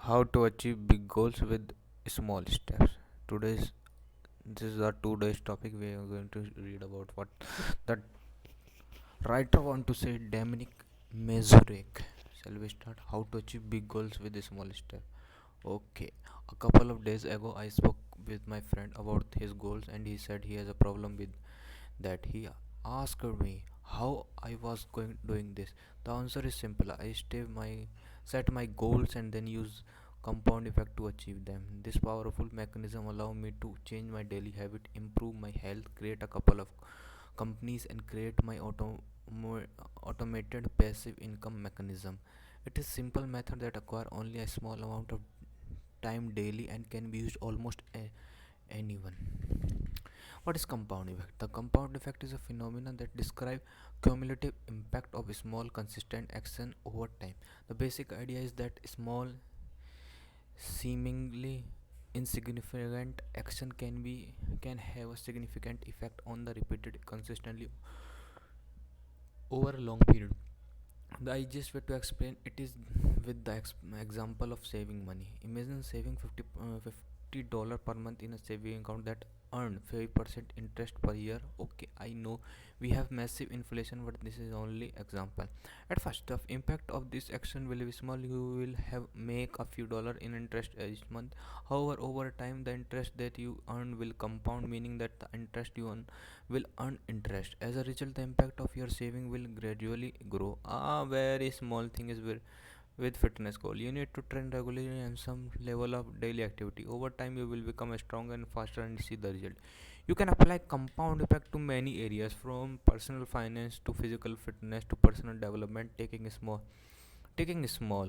How to achieve big goals with small steps. Today's this is our today's topic. We are going to read about what the writer want to say. Dominic Mazurek. Shall we start? How to achieve big goals with a small step. Okay. A couple of days ago, I spoke with my friend about his goals, and he said he has a problem with that. He asked me how I was going doing this. The answer is simple. I set my goals and then use compound effect to achieve them. This powerful mechanism allow me to change my daily habit, improve my health, create a couple of companies, and create my automated passive income mechanism. It is simple method that acquire only a small amount of time daily and can be used almost anyone. What is compound effect? The compound effect is a phenomenon that describes cumulative impact of small consistent action over time. The basic idea is that small seemingly insignificant action can have a significant effect on the repeated consistently over a long period. The easiest way to explain it is with the example of saving money. Imagine saving $50 per month in a saving account that earn 5% interest per year. Okay, I know we have massive inflation, but this is only example. At first, the impact of this action will be small. You will have make a few dollar in interest each month. However, over time, the interest that you earn will compound, meaning that the interest you earn will earn interest. As a result, the impact of your saving will gradually grow. A very small thing is with fitness goal. You need to train regularly and some level of daily activity. Over time, you will become stronger and faster and see the result. You can apply compound effect to many areas from personal finance to physical fitness to personal development. Taking small,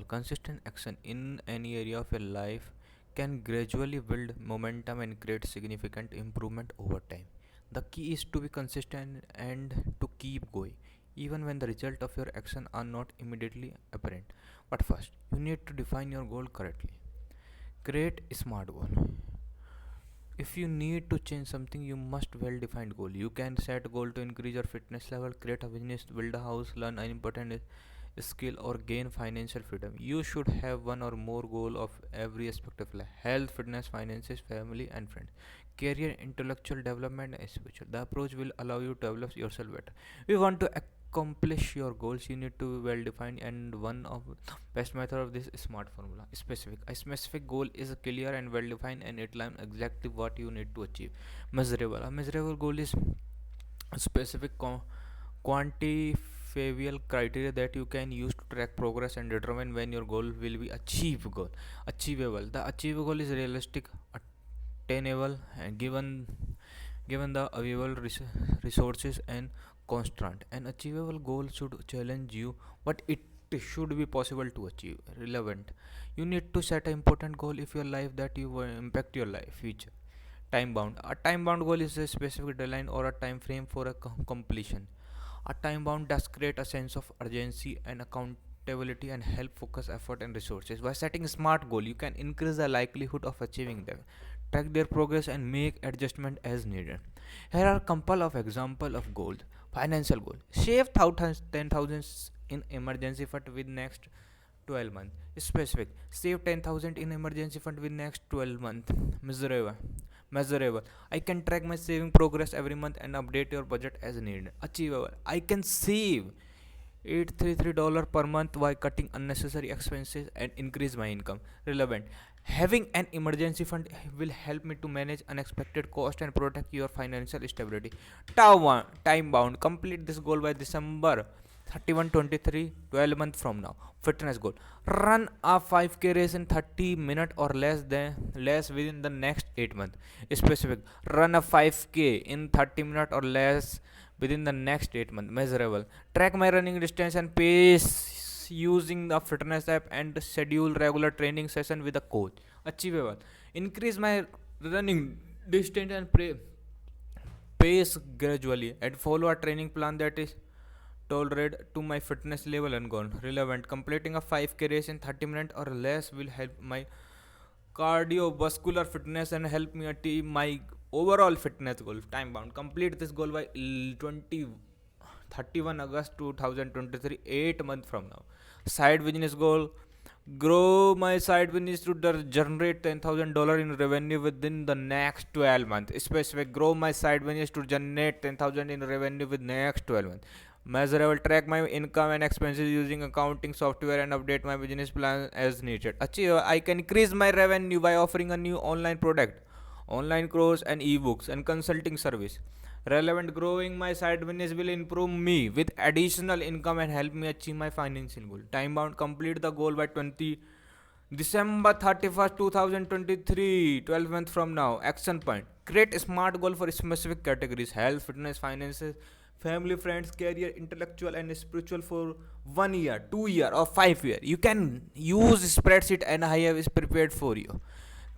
consistent action in any area of your life can gradually build momentum and create significant improvement over time. The key is to be consistent and to keep going, even when the result of your action are not immediately apparent. But first, you need to define your goal correctly. Create a smart goal. If you need to change something, you must well defined goal. You can set a goal to increase your fitness level, create a business, build a house, learn an important skill, or gain financial freedom. You should have one or more goal of every aspect of life: health, fitness, finances, family, and friends, career, intellectual development, and spiritual. The approach will allow you to develop yourself better. We want to accomplish your goals, you need to be well defined, and one of the best method of this is smart formula. A specific goal is clear and well defined, and it lines exactly what you need to achieve. Measurable. A measurable goal is a specific quantifiable criteria that you can use to track progress and determine when your goal will be achievable. The achievable is realistic, attainable, and given the available resources and constraint. An achievable goal should challenge you, but it should be possible to achieve. Relevant. You need to set an important goal if your life that you will impact your life future. Time bound. A time bound goal is a specific deadline or a time frame for a completion. A time bound does create a sense of urgency and accountability and help focus effort and resources. By setting a smart goal, you can increase the likelihood of achieving them, track their progress, and make adjustment as needed. Here are a couple of examples of goals. Financial goal: save 10,000 in emergency fund with next 12 months. Specific: save 10,000 in emergency fund with next 12 months. Measurable: I can track my saving progress every month and update your budget as needed. Achievable: I can save $833 per month by cutting unnecessary expenses and increase my income. Relevant: having an emergency fund will help me to manage unexpected cost and protect your financial stability. Time bound: complete this goal by December 31 23, 12 months from now. Fitness goal: run a 5k race in 30 minutes or less within the next 8 months. Specific: run a 5k in 30 minutes or less within the next 8 months. Measurable: track my running distance and pace using the fitness app and schedule regular training session with a coach. Achievable: increase my running distance and pace gradually and follow a training plan that is tolerate to my fitness level and goal. Relevant: completing a 5k race in 30 minutes or less will help my cardiovascular fitness and help me achieve my overall fitness goal. Time bound: complete this goal by 31 August 2023, 8 months from now. Side business goal: Grow my side business to generate $10,000 in revenue within the next 12 months. Specific, grow my side business to generate 10,000 in revenue with next 12 months. Measurable, track my income and expenses using accounting software and update my business plan as needed. Achieve, I can increase my revenue by offering a new online product, online course and ebooks and consulting service. Relevant, growing my side business will improve me with additional income and help me achieve my financial goal. Time bound, complete the goal by 20 December 31st, 2023, 12 months from now. Action point, create a smart goal for specific categories: health, fitness, finances, family, friends, career, intellectual and spiritual for 1 year, 2 year or 5 year. You can use spreadsheet and I have is prepared for you.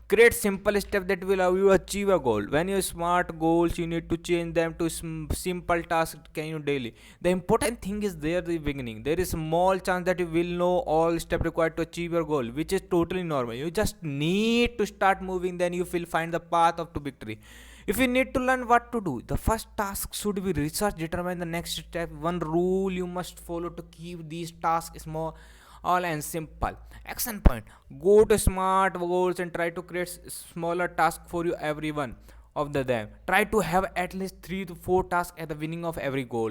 Create simple steps that will allow you achieve a goal. When you smart goals, you need to change them to simple tasks can you daily. The important thing is there the beginning. There is small chance that you will know all steps required to achieve your goal, which is totally normal. You just need to start moving, then you will find the path of to victory. If you need to learn what to do, the first task should be research, determine the next step. One rule you must follow to keep these tasks small, all and simple. Action point, go to smart goals and try to create smaller tasks for you every one of them. Try to have at least 3 to 4 tasks at the beginning of every goal.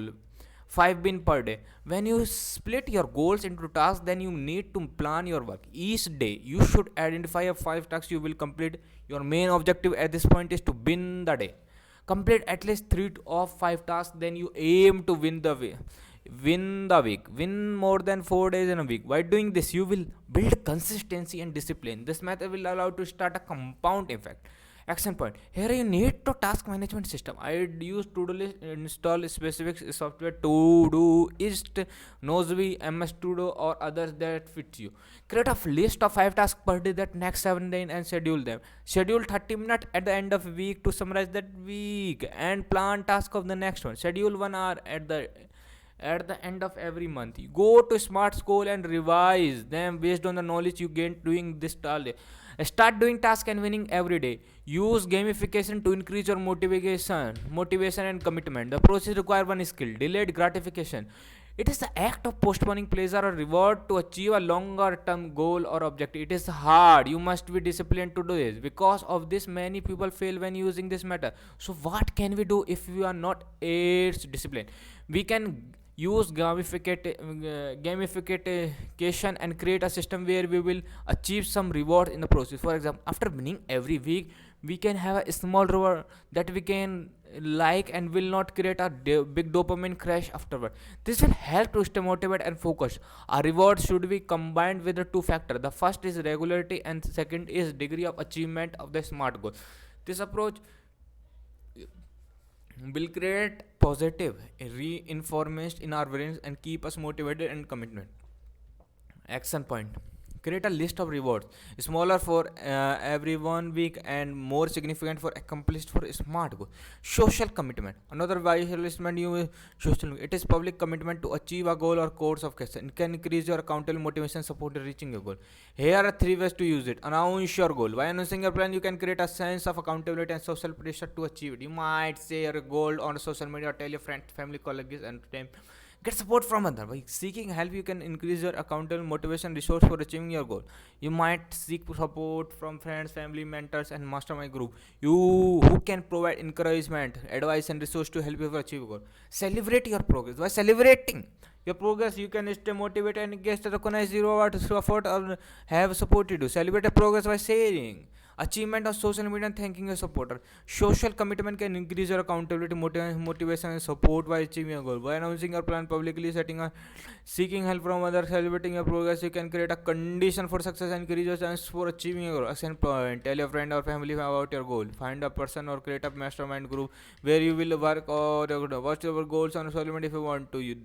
5 bin per day. When you split your goals into tasks, then you need to plan your work. Each day you should identify a 5 tasks you will complete. Your main objective at this point is to win the day. Complete at least 3 of 5 tasks, then you aim to win the week, win more than 4 days in a week. By doing this, you will build consistency and discipline. This method will allow you to start a compound effect. Action point, here you need to task management system. I use to do list, install specific software, to do ist, noseby, ms to do or others that fits you. Create a list of 5 tasks per day that next 7 days and schedule them. Schedule 30 minutes at the end of a week to summarize that week and plan task of the next one. Schedule 1 hour at the end of every month. You go to smart school and revise them based on the knowledge you gain doing this all day. Start doing task and winning every day. Use gamification to increase your motivation and commitment. The process requires one skill: delayed gratification. It is the act of postponing pleasure or reward to achieve a longer term goal or objective. It is hard. You must be disciplined to do this. Because of this, many people fail when using this method. So, what can we do if we are not aids discipline? We can use gamification and create a system where we will achieve some reward in the process. For example, after winning every week, we can have a small reward that we can like and will not create a big dopamine crash afterward. This will help to stay motivated and focused. A reward should be combined with the two factors. The first is regularity and second is degree of achievement of the smart goal. This approach will create positive reinforcement in our brains and keep us motivated and commitment. Action point, create a list of rewards, smaller for every 1 week and more significant for accomplished for a smart goal. Social commitment, another violation you social, it is public commitment to achieve a goal or course of action. It can increase your accountable motivation support in reaching your goal. Here are 3 ways to use it. Announce your goal. By announcing your plan, you can create a sense of accountability and social pressure to achieve it. You might share your goal on social media or tell your friends, family, colleagues and time. Get support from others. By seeking help, you can increase your accountable motivation resource for achieving your goal. You might seek support from friends, family, mentors, and mastermind group. You who can provide encouragement, advice, and resource to help you achieve your goal. Celebrate your progress. By celebrating your progress, you can stay motivated and get recognize zero hour to effort or have supported you. Celebrate your progress by sharing achievement on social media and thanking your supporter. Social commitment can increase your accountability, motivation, and support by achieving your goal. By announcing your plan publicly, setting a seeking help from others, celebrating your progress, you can create a condition for success and increase your chance for achieving your goal. Action point, tell your friend or family about your goal. Find a person or create a mastermind group where you will work or watch your goals on social media if you want to.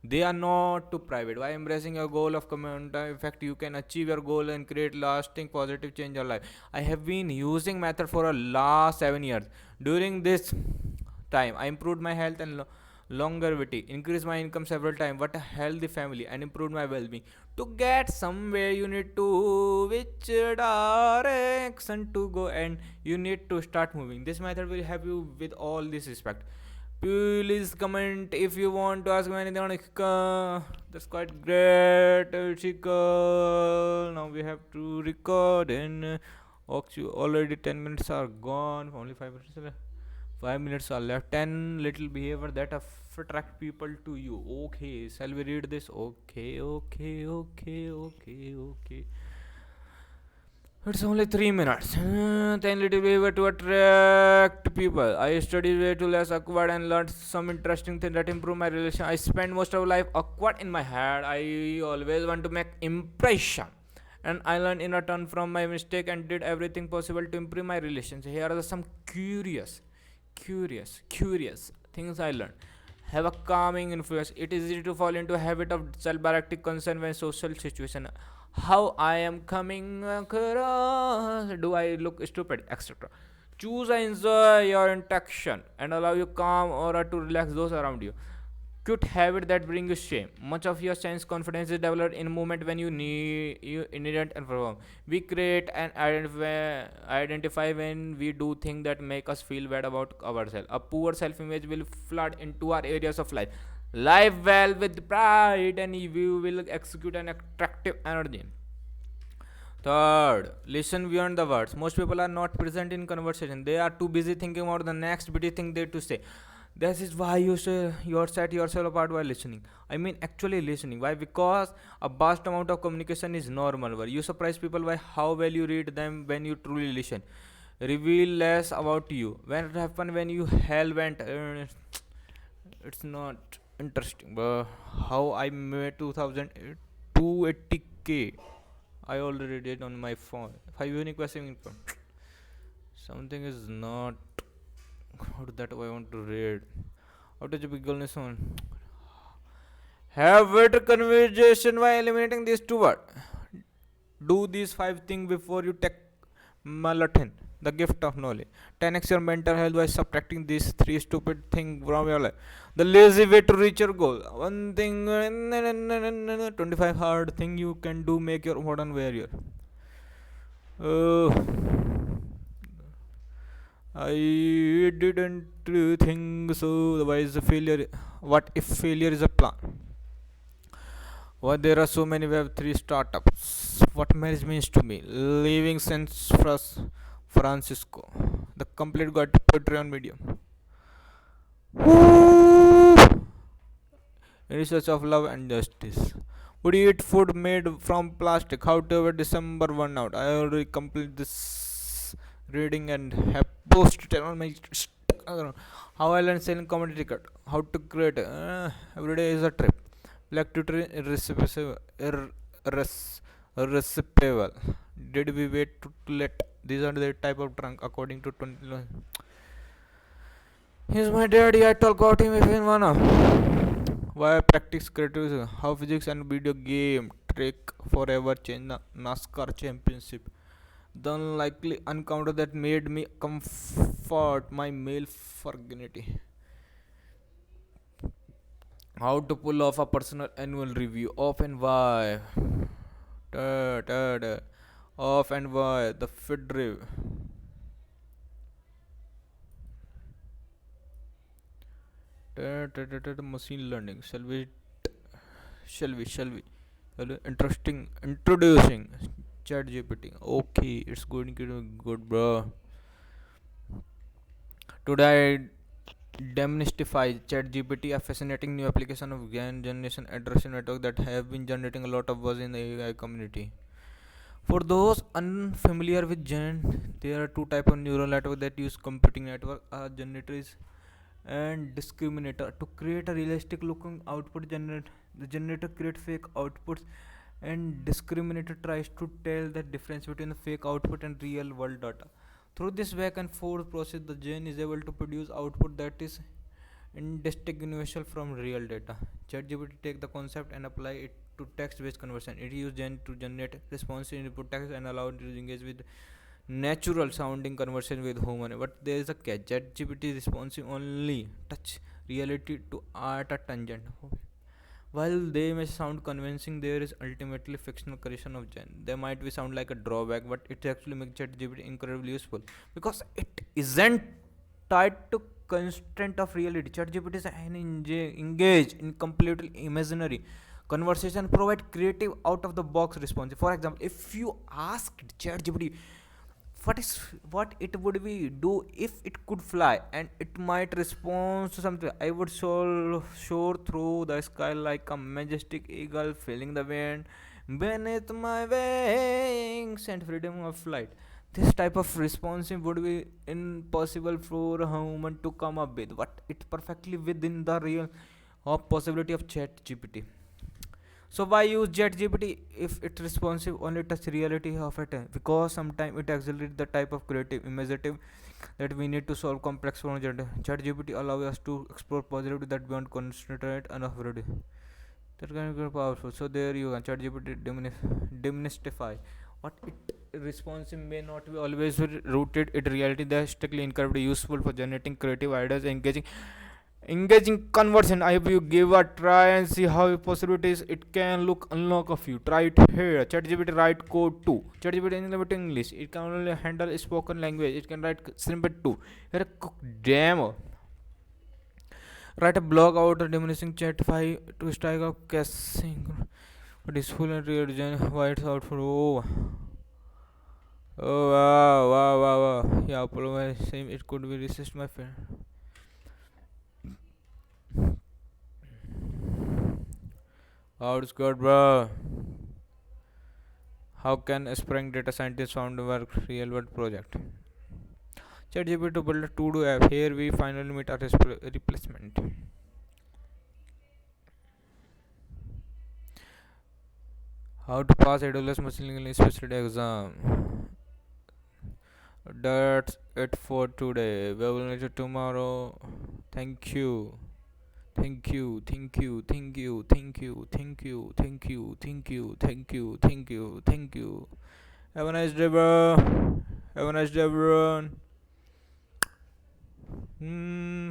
They are not too private. By embracing your goal of community effect, you can achieve your goal and create lasting positive change in your life. I have been using method for a last 7 years. During this time, I improved my health and longevity, increased my income several times, but a healthy family, and improved my well-being. To get somewhere, you need to which direction to go, and you need to start moving. This method will help you with all this respect. Please comment if you want to ask me anything on Ikka. That's quite great, Ishika. Now we have to record and already 10 minutes are gone. Only 5 minutes left. 5 minutes are left. 10 little behavior that attract people to you. Okay, shall we read this? Okay, okay, okay, okay, okay. It's only 3 minutes. 10 little behavior to attract people. I studied way too less awkward and learned some interesting things that improve my relation. I spend most of life awkward in my head. I always want to make impression. And I learned in return from my mistake and did everything possible to improve my relationship. Here are some curious things I learned. Have a calming influence. It is easy to fall into a habit of self-directed concern when social situation. How I am coming across? Do I look stupid? Etc. Choose and enjoy your interaction and allow you calm aura to relax those around you. Cute habit that bring you shame. Much of your sense confidence is developed in a moment when you needn't and perform. We create and identify when we do things that make us feel bad about ourselves. A poor self-image will flood into our areas of life. Live well with pride, and you will execute an attractive energy. Third, listen beyond the words. Most people are not present in conversation. They are too busy thinking about the next bitty thing they to say. This is why you set yourself apart while listening. I mean, actually listening. Why? Because a vast amount of communication is normal. Where you surprise people by how well you read them when you truly listen. Reveal less about you. When it happens, when you hell went, it's not interesting. But how I made 280k. I already did on my phone. 5 unique passive income. Something is not good that I want to read. How to big goalness on? Have better conversation by eliminating these two words. Do these 5 things before you take Malatin, the gift of knowledge. 10x your mental health by subtracting these 3 stupid things from your life. The lazy way to reach your goal. One thing, 25 hard thing you can do make your modern warrior. Uh, I didn't think so. Why is the failure? What if failure is a plan? Why there are so many Web3 startups? What marriage means to me? Leaving San Francisco. The complete guide to poetry on Medium. Woo! In research of love and justice. Would you eat food made from plastic? How to avoid December one out? I already completed this reading and have posted it on my Instagram. How I learned selling comedy ticket. How to create every day is a trip. Black tutor irresistible. Did we wait to let? These are the type of drunk according to 20. He's my daddy. I talk about him if in wanna. Why practice creativity? How physics and video game trick forever change the NASCAR championship. The unlikely encounter that made me comfort my male virginity. How to pull off a personal annual review. Off and why. Da, da, da. Off and why. The fit review. Machine learning. Shall we? Interesting. Introducing Chat GPT. Okay, it's going to be good, bro. Today I demystify ChatGPT, a fascinating new application of GAN generation addressing network that have been generating a lot of buzz in the AI community. For those unfamiliar with Gen, there are two types of neural network that use computing network, generators and discriminator. To create a realistic looking output, the generator creates fake outputs, and discriminator tries to tell the difference between the fake output and real world data. Through this back and forth process, the gen is able to produce output that is indistinguishable from real data. ChatGPT take the concept and apply it to text-based conversion. It uses gen to generate responsive input text and allow it to engage with natural sounding conversation with human. But there is a catch. ChatGPT responsive only touch reality to art a tangent. While they may sound convincing, there is ultimately fictional creation of Gen. They might be sound like a drawback, but it actually makes ChatGPT incredibly useful because it isn't tied to constant of reality. ChatGPT is an engaged in completely imaginary conversation, provide creative out of the box response. For example, if you asked ChatGPT what is what it would be do if it could fly, and it might respond to something, I would soar through the sky like a majestic eagle, feeling the wind beneath my wings and freedom of flight. This type of response would be impossible for a human to come up with, but it's perfectly within the real of possibility of chat gpt. So why use ChatGPT if it's responsive only touch reality of it? Because sometimes it accelerates the type of creative, imaginative that we need to solve complex problems. ChatGPT allows us to explore possibilities that beyond constraint and of reality. That can be powerful. So there you go. ChatGPT demystify what it responsive may not be always rooted in reality. They are strictly incredibly useful for generating creative ideas, engaging conversion. I will give a try and see how possibilities it can look unlock of you. Try it here. ChatGPT write code too. ChatGPT in limited English. It can only handle spoken language. It can write snippet too. Here a cook demo. Write a blog out diminishing chat 5 to strike up casing. But it's full and real design. White out for oh wow wow wow wow. Yeah, Apollo same it could be resist my friend. Oh, it's good, bro. How can a spring data scientist found work real world project? ChatGPT to build a to-do app. Here we finally meet our replacement. How to pass AWS machine learning specialty exam. That's it for today. We will meet you tomorrow. Thank you. Thank you, thank you, thank you, thank you, thank you, thank you, thank you, thank you, thank you, thank you. Have a nice day, bro. Have a nice day, everyone. Hmm.